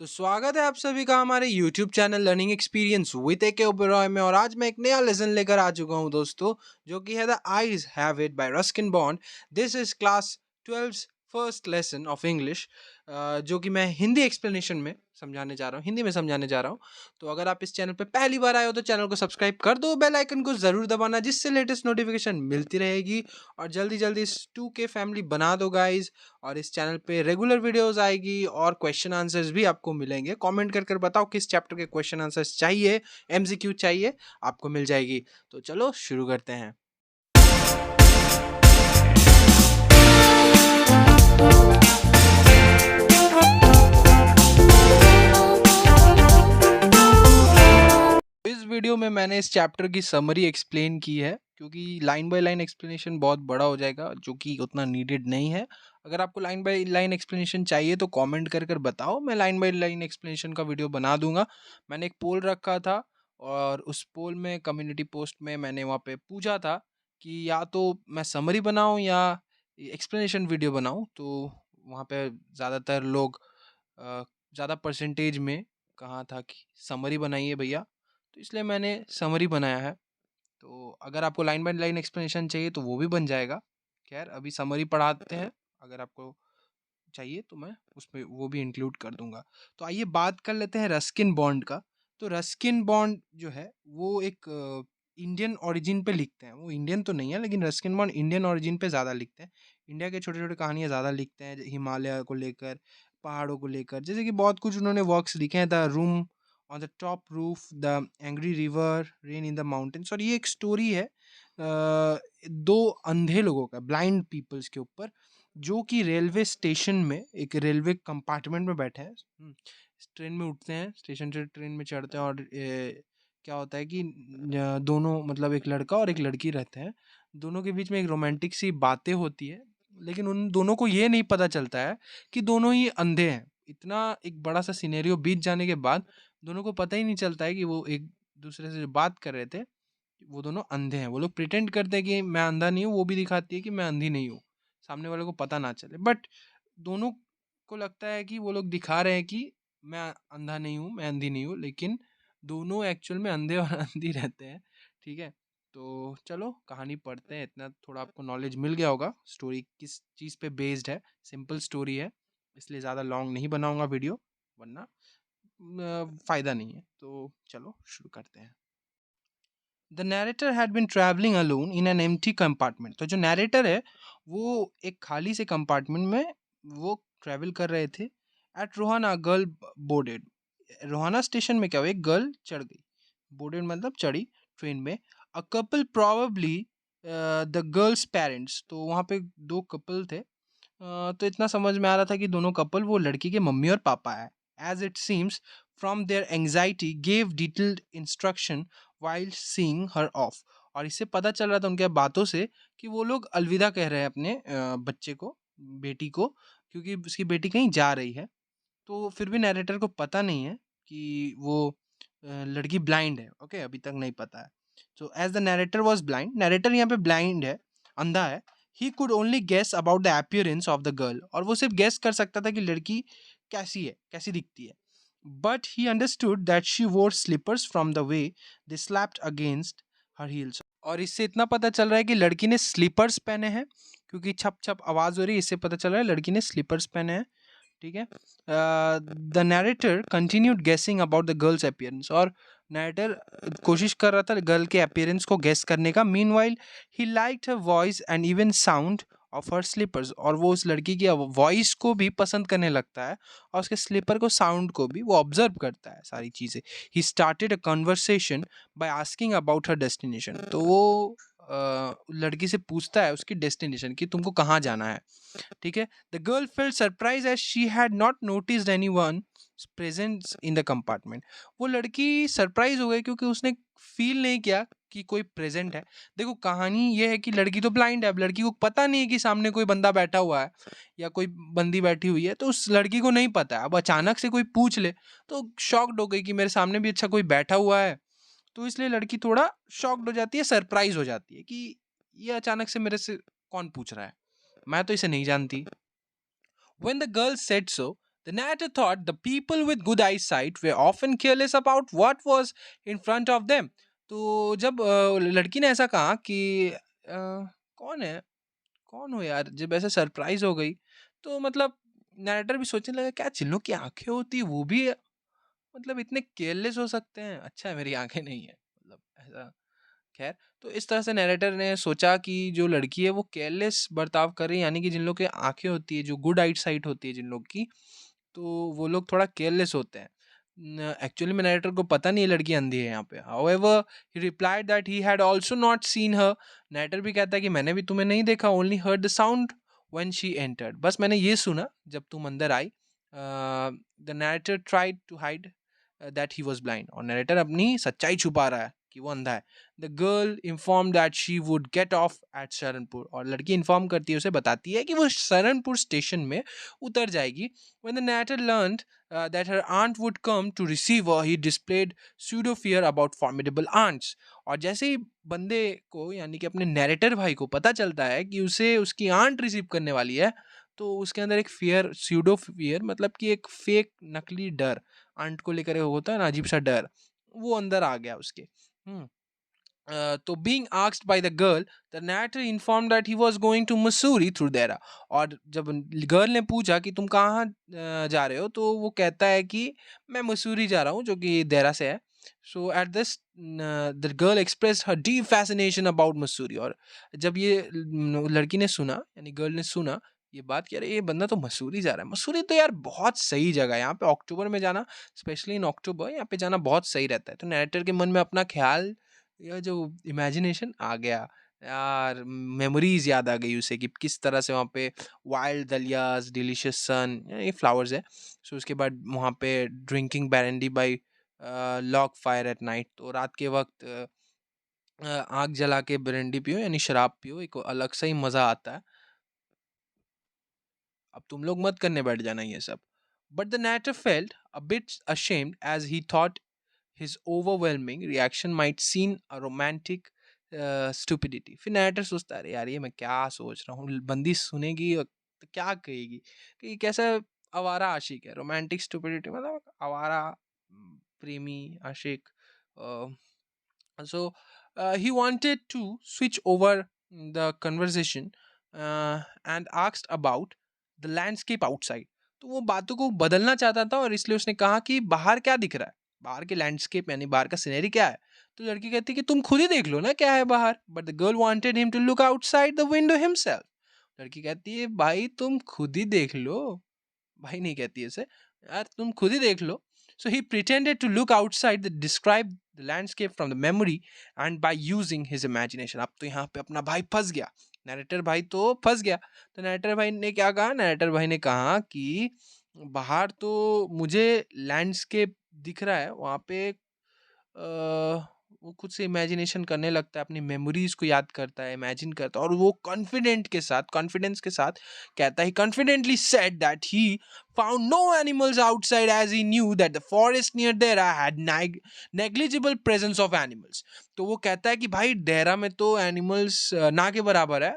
तो स्वागत है आप सभी का हमारे YouTube channel learning experience with A K Oberoi में। और आज मैं एक नया लेसन लेकर आ चुका हूं दोस्तों, जो कि है the eyes have it by Ruskin bond. This is class 12 first lesson of English, जो कि मैं हिंदी एक्सप्लेनेशन में समझाने जा रहा हूँ, हिंदी में समझाने जा रहा हूँ। तो अगर आप इस चैनल पे पहली बार आए हो तो चैनल को सब्सक्राइब कर दो, बेल आइकन को जरूर दबाना, जिससे लेटेस्ट नोटिफिकेशन मिलती रहेगी। और जल्दी जल्दी इस 2K फैमिली बना दो गाइज। और इस चैनल पे रेगुलर वीडियोस आएगी और क्वेश्चन आंसर्स भी आपको मिलेंगे। कमेंट कर कर बताओ किस चैप्टर के क्वेश्चन आंसर्स चाहिए, एमसीक्यू चाहिए, आपको मिल जाएगी। तो चलो शुरू करते हैं। इस वीडियो में मैंने इस चैप्टर की समरी एक्सप्लेन की है, क्योंकि लाइन बाय लाइन एक्सप्लेनेशन बहुत बड़ा हो जाएगा, जो कि उतना नीडेड नहीं है। अगर आपको लाइन बाय लाइन एक्सप्लेनेशन चाहिए तो कमेंट कर कर बताओ, मैं लाइन बाय लाइन एक्सप्लेनेशन का वीडियो बना दूंगा। मैंने एक पोल रखा था, और उस पोल में कम्युनिटी पोस्ट में मैंने वहाँ पे पूछा था कि या तो मैं समरी बनाऊँ या एक्सप्लेनेशन वीडियो बनाऊँ। तो वहाँ पे ज़्यादातर लोग ज़्यादा परसेंटेज में कहा था कि समरी बनाइए भैया, तो इसलिए मैंने समरी बनाया है। तो अगर आपको लाइन बाय लाइन एक्सप्लेनेशन चाहिए तो वो भी बन जाएगा। खैर अभी समरी पढ़ाते हैं, अगर आपको चाहिए तो मैं उसमें वो भी इंक्लूड कर दूंगा। तो आइए बात कर लेते हैं रस्किन बॉन्ड का। तो रस्किन बॉन्ड जो है वो एक इंडियन ओरिजिन पे लिखते हैं। वो इंडियन तो नहीं है, लेकिन रस्किन बॉन्ड इंडियन ओरिजिन पे ज़्यादा लिखते हैं। इंडिया के छोटे छोटे कहानियाँ ज़्यादा लिखते हैं, हिमालय को लेकर, पहाड़ों को लेकर। जैसे कि बहुत कुछ उन्होंने वर्क्स लिखे हैं, the room on the top roof, the angry river, rain in the mountains. और ये एक स्टोरी है दो अंधे लोगों का, ब्लाइंड पीपल्स के ऊपर, जो कि रेलवे स्टेशन में एक रेलवे कंपार्टमेंट में बैठे हैं। ट्रेन में उठते हैं, स्टेशन से ट्रेन में चढ़ते हैं, और क्या होता है कि दोनों, मतलब एक लड़का और एक लड़की रहते हैं। दोनों के बीच में एक रोमांटिक सी बातें होती है, लेकिन उन दोनों को ये नहीं पता चलता है कि दोनों ही अंधे हैं। इतना एक बड़ा सा सिनेरियो बीत जाने के बाद दोनों को पता ही नहीं चलता है कि वो एक दूसरे से जो बात कर रहे थे वो दोनों अंधे हैं। वो लोग प्रिटेंड करते हैं कि मैं अंधा नहीं हूँ, वो भी दिखाती है कि मैं अंधी नहीं हूँ, सामने वाले को पता ना चले। बट दोनों को लगता है कि वो लोग दिखा रहे हैं कि मैं अंधा नहीं हूँ, मैं अंधी नहीं हूँ, लेकिन दोनों एक्चुअल में अंधे और अंधी रहते हैं। ठीक है, तो चलो कहानी पढ़ते हैं। इतना थोड़ा आपको नॉलेज मिल गया होगा स्टोरी किस चीज़ पे बेस्ड है। सिंपल स्टोरी है, इसलिए ज़्यादा लॉन्ग नहीं बनाऊंगा वीडियो, वरना फ़ायदा नहीं है। तो चलो शुरू करते हैं। The narrator had been travelling alone in an empty compartment. तो जो नैरेटर है वो एक खाली से कंपार्टमेंट में वो ट्रैवल कर रहे थे। At Rohana girl boarded. Rohana station में क्या हुआ, एक गर्ल चढ़ गई। बोर्डेड मतलब चढ़ी ट्रेन में। A couple probably the girls parents. तो वहाँ पे दो कपल थे। तो इतना समझ में आ रहा था कि दोनों कपल वो लड़की के मम्मी और पापा है। As it seems from there anxiety gave detailed instruction while seeing her off. और इससे पता चल रहा था उनके बातों से कि वो लोग अलविदा कह रहे हैं अपने बच्चे को, बेटी को, क्योंकि उसकी बेटी कहीं जा रही है। तो फिर भी नैरेटर को पता नहीं है कि वो लड़की ब्लाइंड है। ओके, अभी तक नहीं पता है। So as the narrator was blind, narrator यहाँ पे ब्लाइंड है, अंधा है। He could only guess about the appearance of the girl. और वो सिर्फ गेस कर सकता था कि लड़की कैसी है, कैसी दिखती है। But he understood that she wore slippers from the way they slapped against her heels. और इससे इतना पता चल रहा है कि लड़की ने स्लीपर्स पहने हैं, क्योंकि छप छप आवाज़ हो रही है, इससे पता चल रहा है लड़की ने स्लीपर्स पहने हैं। ठीक है। द नैरेटर कंटिन्यूड गेसिंग अबाउट द गर्ल्स अपीयरेंस। और नैरेटर कोशिश कर रहा था गर्ल के अपीयरेंस को गेस करने का। Meanwhile he liked her voice and even sound of her slippers. और वो उस लड़की की वॉइस को भी पसंद करने लगता है, और उसके स्लीपर को, साउंड को भी वो ऑब्जर्व करता है, सारी चीज़ें। He started a conversation by asking about her destination. तो वो लड़की से पूछता है उसकी डेस्टिनेशन, कि तुमको कहाँ जाना है। ठीक है। The girl felt surprise as she had not noticed anyone presence in the compartment. वो लड़की सरप्राइज हो गई, क्योंकि उसने फील नहीं किया कि कोई प्रेजेंट है। देखो कहानी ये है कि लड़की तो ब्लाइंड है, अब लड़की को पता नहीं है कि सामने कोई बंदा बैठा हुआ है या कोई बंदी बैठी हुई है, तो उस लड़की को नहीं पता है। अब अचानक से कोई पूछ ले तो शॉक्ड हो गई कि मेरे सामने भी अच्छा कोई बैठा हुआ है। तो इसलिए लड़की थोड़ा शॉक्ड हो जाती है, सरप्राइज हो जाती है कि ये अचानक से मेरे से कौन पूछ रहा है, मैं तो इसे नहीं जानती। When the girl said so, The narrator thought the people with good eyesight were often careless about what was in front of them. तो जब लड़की ने ऐसा कहा कि कौन है, कौन हो यार, जब ऐसे सरप्राइज हो गई, तो मतलब नैरेटर भी सोचने लगा क्या जिन लोग की आंखें होती है वो भी मतलब इतने केयरलेस हो सकते हैं, अच्छा है मेरी आंखें नहीं है, मतलब ऐसा। खैर, तो इस तरह से नैरेटर ने सोचा कि जो लड़की है वो केयरलेस बर्ताव कर रही है, यानी कि जिन लोग की आंखें होती है, जो गुड आइट साइट होती है जिन लोग की, तो वो लोग थोड़ा केयरलेस होते हैं। एक्चुअली में नैरेटर को पता नहीं है लड़की अंधी है यहाँ पे। However he replied that he had also not seen her. Narrator भी कहता है कि मैंने भी तुम्हें नहीं देखा, only heard the sound when she entered, बस मैंने ये सुना जब तुम अंदर आई। The narrator tried to hide that he was blind, और नैरेटर अपनी सच्चाई छुपा रहा है कि वो अंधा है। The girl inform that she would get off at Saharanpur, और लड़की इन्फॉर्म करती है, उसे बताती है कि वो शरणपुर स्टेशन में उतर जाएगी। When the narrator learned that her aunt would come to receive her, he displayed pseudo fear about formidable aunts. और जैसे ही बंदे को, यानी कि अपने नैरेटर भाई को पता चलता है कि उसे उसकी आंट रिसीव करने वाली है, तो उसके अंदर एक फियर, स्यूडो फियर, मतलब कि एक फेक नकली डर, आंट को लेकर होता है ना अजीब सा डर, वो अंदर आ गया उसके। हम्म तो being asked by the girl, the narrator informed that he was going to Missouri through Dera. और जब गर्ल ने पूछा कि तुम कहाँ जा रहे हो, तो वो कहता है कि मैं मसूरी जा रहा हूँ, जो कि देरा से है। So at this the girl express her deep fascination about Mussoorie. और जब ये लड़की ने सुना, यानी गर्ल ने सुना ये बात कि अरे ये बंदा तो मसूरी जा रहा है, मसूरी तो यार बहुत सही जगह है, यहाँ पे अक्टूबर में जाना, स्पेशली इन अक्टूबर यहाँ पे जाना बहुत सही रहता है। तो नैरेटर के मन में अपना ख्याल, यह जो इमेजिनेशन आ गया यार, मेमोरीज याद आ गई उसे कि किस तरह से वहाँ पे वाइल्ड दलियाज, डिलीशियस सन, ये फ्लावर्स है। सो उसके बाद वहाँ पे drinking brandy by log fire at night, तो रात के वक्त आग जला के ब्रेंडी पियो, यानी शराब पियो, एक अलग सा ही मजा आता है। अब तुम लोग मत करने बैठ जाना ये सब। But the narrator felt a bit ashamed as he thought his overwhelming reaction might seem a romantic stupidity. फिर नैरेटर सोचता है अरे यार ये मैं क्या सोच रहा हूँ, बंदी सुनेगी और तो क्या कहेगी कि ये कैसा आवारा आशिक है, रोमांटिक स्टुपिडिटी मतलब आवारा प्रेमी आशिक। So he wanted to switch over the conversation and asked about the landscape outside. तो वो बातों को बदलना चाहता था, और इसलिए उसने कहा कि बाहर क्या दिख रहा है, बाहर के लैंडस्केप यानी बाहर का सीनरी क्या है। तो लड़की कहती है कि तुम खुद ही देख लो ना क्या है बाहर। But the girl wanted him to look outside the window himself. लड़की कहती है भाई तुम खुद ही देख लो, भाई नहीं कहती है इसे, यार तुम खुद ही देख लो। So he pretended to look outside the describe the landscape from the memory and by using his imagination. अब तो यहाँ पे अपना भाई फंस गया, नैरेटर भाई तो फंस गया। तो नैरेटर भाई ने क्या कहा, नैरेटर भाई ने कहा कि बाहर तो मुझे लैंडस्केप दिख रहा है, वहाँ पे वो खुद से इमेजिनेशन करने लगता है, अपनी मेमोरीज को याद करता है, इमेजिन करता है, और वो कॉन्फिडेंस के साथ कहता है, confidently said that he found no animals outside as he knew that the forest near Dehra had negligible presence of animals. तो वो कहता है कि भाई देहरा में तो एनिमल्स ना के बराबर है,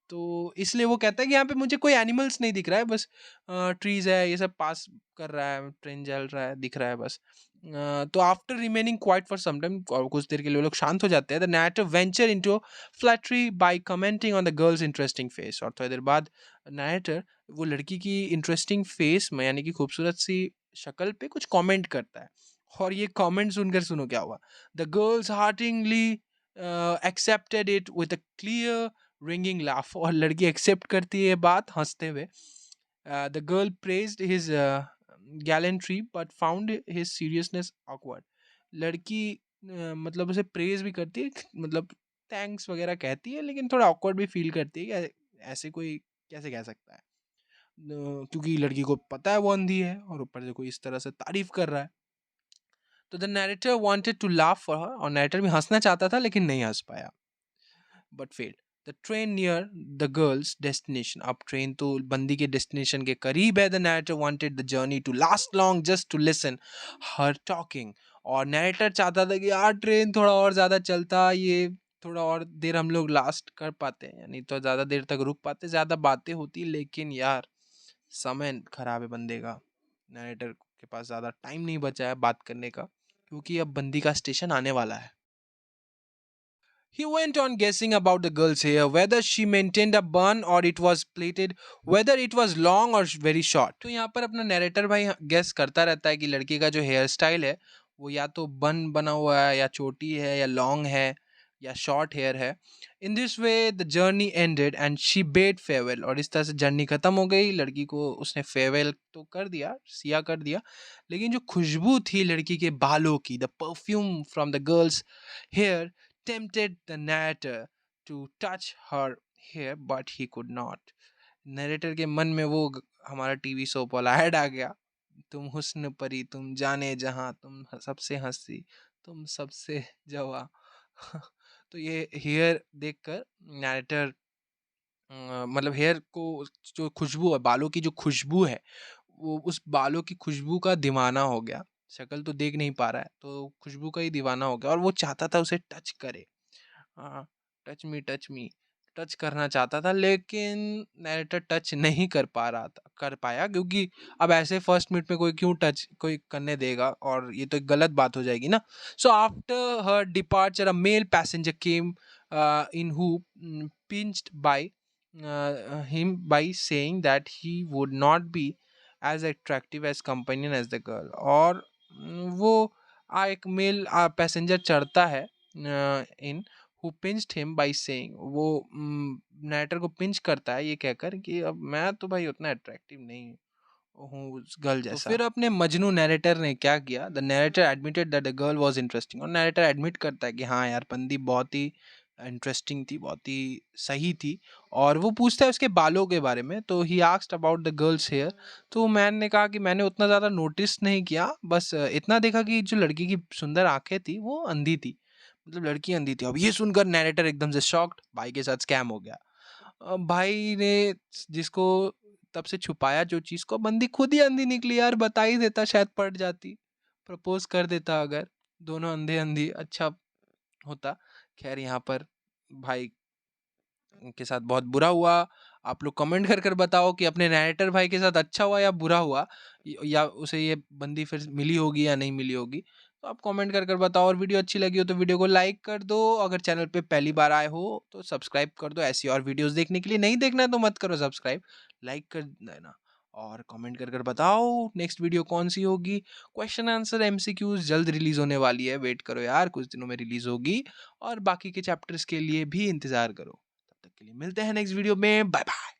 तो इसलिए वो कहता है कि यहाँ पे मुझे कोई एनिमल्स नहीं दिख रहा है, बस ट्रीज है, ये सब पास कर रहा है, ट्रेन चल रहा है, दिख रहा है बस। तो after remaining quiet for some time, और कुछ देर के लिए वो लोग शांत हो जाते हैं, the narrator venture into flattery by commenting on the girl's interesting face. और थोड़ी देर बाद नैरेटर वो लड़की की इंटरेस्टिंग फेस में, यानी कि खूबसूरत सी शक्ल पे कुछ कमेंट करता है। और ये कमेंट सुनकर सुनो क्या हुआ। The girls heartily accepted it with a clear ringing laugh. और लड़की एक्सेप्ट करती है बात हंसते हुए। The girl praised his gallantry but found his seriousness awkward. लड़की मतलब उसे प्रेज भी करती है, मतलब थैंक्स वगैरह कहती है, लेकिन थोड़ा ऑकवर्ड भी फील करती है कि ऐसे कोई कैसे कह सकता है। क्योंकि लड़की को पता है वो अंधी है, और ऊपर से कोई इस तरह से तारीफ कर रहा है। तो the narrator wanted to laugh for her, और नैरेटर भी हंसना चाहता था लेकिन नहीं हंस पाया, but failed. The train near the girl's destination. अब ट्रेन तो बंदी के डेस्टिनेशन के करीब है। The narrator wanted the journey to last long just to listen her talking. और नैरेटर चाहता था कि यार ट्रेन थोड़ा और ज़्यादा चलता, ये थोड़ा और देर हम लोग लास्ट कर पाते, यानी तो ज़्यादा देर तक रुक पाते, ज़्यादा बातें होती, लेकिन यार समय खराब है बंदे का। नैरेटर के पास ज़्यादा टाइम नहीं बचा है बात करने का, क्योंकि अब बंदी का स्टेशन आने वाला है। He went on guessing about the girl's hair, whether she maintained a bun or it was plaited, whether it was long or very short. तो यहाँ पर अपना नैरेटर भाई गेस करता रहता है कि लड़की का जो हेयर स्टाइल है वो या तो बन बना हुआ है, या चोटी है, या लॉन्ग है, या शॉर्ट हेयर है। In this way the journey ended and she bed farewell. और इस तरह से जर्नी खत्म हो गई, लड़की को उसने फेयरवेल तो कर दिया, सिया कर दिया, लेकिन जो खुशबू थी लड़की के बालों की, the perfume from the girl's hair tempted the narrator to touch her hair, but he could not. Narrator के मन में वो हमारा टीवी शो वाला ऐड आ गया, तुम हुस्न परी तुम जाने जहां, तुम सबसे हंसी तुम सबसे जवा। तो ये हेयर देखकर नरेटर, मतलब हेयर को, जो खुशबू है, बालों की जो खुशबू है, वो उस बालों की खुशबू का दीवाना हो गया। शक्ल तो देख नहीं पा रहा है, तो खुशबू का ही दीवाना हो गया और वो चाहता था उसे टच करे। हाँ, टच मी, टच करना चाहता था, लेकिन नैरेटर टच नहीं कर पाया, क्योंकि अब ऐसे फर्स्ट मिनट में कोई क्यों टच कोई करने देगा, और ये तो एक गलत बात हो जाएगी ना। So after her departure a male passenger came in who pinched by him by saying that he would not be as attractive as companion as the girl। और वो एक मेल पैसेंजर चढ़ता है इन who pinched him by saying, वो narrator को pinch करता है ये कहकर कि अब मैं तो भाई उतना अट्रैक्टिव नहीं हूँ उस गर्ल जैसा। तो फिर अपने मजनू नैरेटर ने क्या किया, the narrator admitted that the girl was interesting. और नैरेटर एडमिट करता है कि हाँ यार, बंदी बहुत ही इंटरेस्टिंग थी, बहुत ही सही थी। और वो पूछता है उसके बालों के बारे में, तो he asked about the girl's hair. तो मैन ने कहा कि मैंने उतना ज़्यादा नोटिस नहीं किया, बस इतना देखा कि जो लड़की की सुंदर आंखें थी वो अंधी थी, मतलब लड़की अंधी थी। अब ये सुनकर नैरेटर एकदम से शॉक्ड, भाई के साथ स्कैम हो गया। भाई ने जिसको तब से छुपाया जो चीज़ को, बंदी खुद ही अंधी निकली यार, बता ही देता शायद पट जाती, प्रपोज कर देता अगर, दोनों अंधे अंधी अच्छा होता। खैर यहाँ पर भाई के साथ बहुत बुरा हुआ। आप लोग कमेंट कर कर बताओ कि अपने नैरेटर भाई के साथ अच्छा हुआ या बुरा हुआ, या उसे ये बंदी फिर मिली होगी या नहीं मिली होगी। तो आप कमेंट कर कर बताओ, और वीडियो अच्छी लगी हो तो वीडियो को लाइक कर दो, अगर चैनल पे पहली बार आए हो तो सब्सक्राइब कर दो ऐसी और वीडियोस देखने के लिए। नहीं देखना है तो मत करो सब्सक्राइब, लाइक कर देना, और कमेंट कर कर बताओ नेक्स्ट वीडियो कौन सी होगी। क्वेश्चन आंसर एमसीक्यूज जल्द रिलीज होने वाली है, वेट करो यार, कुछ दिनों में रिलीज होगी, और बाकी के चैप्टर्स के लिए भी इंतजार करो। तब तक के लिए मिलते हैं नेक्स्ट वीडियो में, बाय बाय।